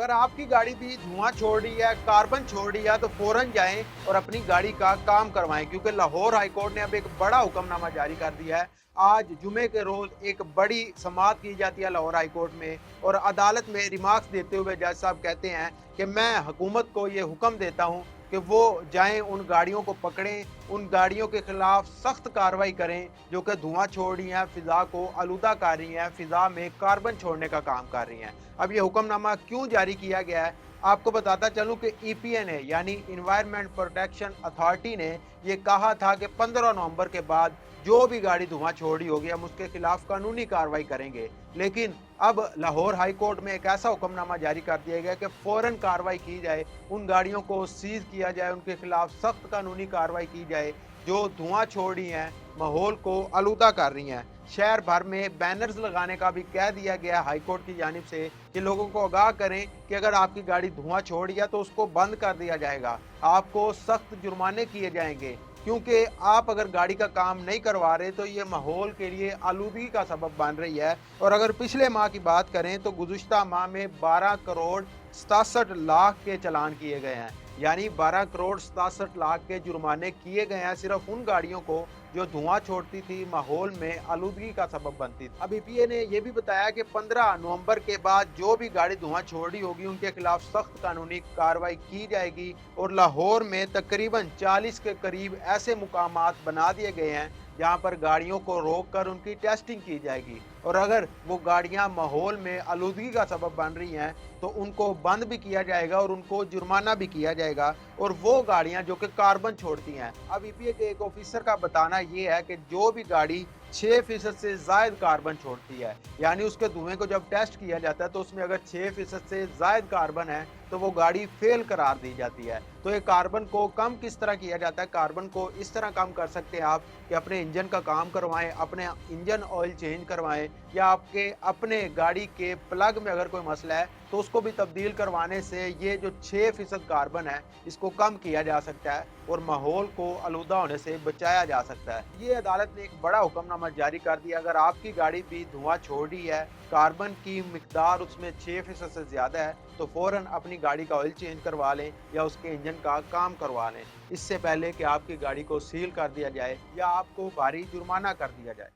अगर आपकी गाड़ी भी धुआं छोड़ रही है, कार्बन छोड़ रही है, तो फौरन जाएं और अपनी गाड़ी का काम करवाएं, क्योंकि लाहौर हाई कोर्ट ने अब एक बड़ा हुक्मनामा जारी कर दिया है। आज जुमे के रोज एक बड़ी समाअत की जाती है लाहौर हाई कोर्ट में, और अदालत में रिमार्क्स देते हुए जज साहब कहते हैं कि मैं हुकूमत को ये हुक्म देता हूँ कि वो जाएं, उन गाड़ियों को पकड़ें, उन गाड़ियों के खिलाफ सख्त कार्रवाई करें जो कि धुआं छोड़ रही हैं, फिजा को आलूदा कर रही हैं, फिजा में कार्बन छोड़ने का काम कर रही हैं। अब ये हुक्मनामा क्यों जारी किया गया है, आपको बताता चलूं कि ईपीए ने यानी इन्वायरमेंट प्रोटेक्शन अथॉरिटी ने ये कहा था कि 15 नवंबर के बाद जो भी गाड़ी धुआं छोड़ रही होगी हम उसके खिलाफ कानूनी कार्रवाई करेंगे। लेकिन अब लाहौर हाई कोर्ट में एक ऐसा हुक्मनामा जारी कर दिया गया कि फौरन कार्रवाई की जाए, उन गाड़ियों को सीज किया जाए, उनके खिलाफ सख्त कानूनी कार्रवाई की जाए जो धुआं छोड़ रही हैं, माहौल को आलूदा कर रही हैं। शहर भर में बैनर्स लगाने का भी कह दिया गया हाई कोर्ट की जानिब से कि लोगों को आगाह करें कि अगर आपकी गाड़ी धुआं छोड़ रही है तो उसको बंद कर दिया जाएगा, आपको सख्त जुर्माने किए जाएंगे, क्योंकि आप अगर गाड़ी का काम नहीं करवा रहे तो ये माहौल के लिए आलूदगी का सबब बन रही है। और अगर पिछले माह की बात करें तो गुज़िश्ता माह में 12 करोड़ 67 लाख के चालान किए गए हैं, यानी 12 करोड़ 67 लाख के जुर्माने किए गए हैं सिर्फ उन गाड़ियों को जो धुआं छोड़ती थी, माहौल में आलूदगी का सबब बनती थी। अब ईपीए ने यह भी बताया कि 15 नवंबर के बाद जो भी गाड़ी धुआं छोड़ रही होगी उनके खिलाफ सख्त कानूनी कार्रवाई की जाएगी, और लाहौर में तकरीबन 40 के करीब ऐसे मुकामात बना दिए गए हैं जहां पर गाड़ियों को रोक कर उनकी टेस्टिंग की जाएगी, और अगर वो गाड़ियां माहौल में आलूदगी का सबब बन रही हैं तो उनको बंद भी किया जाएगा और उनको जुर्माना भी किया जाएगा, और वो गाड़ियां जो कि कार्बन छोड़ती हैं। अब ईपीए के एक ऑफिसर का बताना ये है कि जो भी गाड़ी 6% से जायद कार्बन छोड़ती है, यानी उसके धुएं को जब टेस्ट किया जाता है तो उसमें अगर 6% से जायद कार्बन है तो वो गाड़ी फेल करार दी जाती है। तो ये कार्बन को कम किस तरह किया जाता है, कार्बन को इस तरह कम कर सकते हैं आप कि अपने इंजन का काम करवाएं, अपने इंजन ऑयल चेंज करवाएं, या आपके अपने गाड़ी के प्लग में अगर कोई मसला है तो उसको भी तब्दील करवाने से ये जो 6% कार्बन है इसको कम किया जा सकता है और माहौल को आलूदा होने से बचाया जा सकता है। ये अदालत ने एक बड़ा हुक्मनामा जारी कर दिया, अगर आपकी गाड़ी भी धुआं छोड़ रही है, कार्बन की मिकदार उसमें 6% से ज़्यादा है, तो फ़ौरन अपनी गाड़ी का ऑयल चेंज करवा लें या उसके इंजन का काम करवा लें, इससे पहले कि आपकी गाड़ी को सील कर दिया जाए या आपको भारी जुर्माना कर दिया जाए।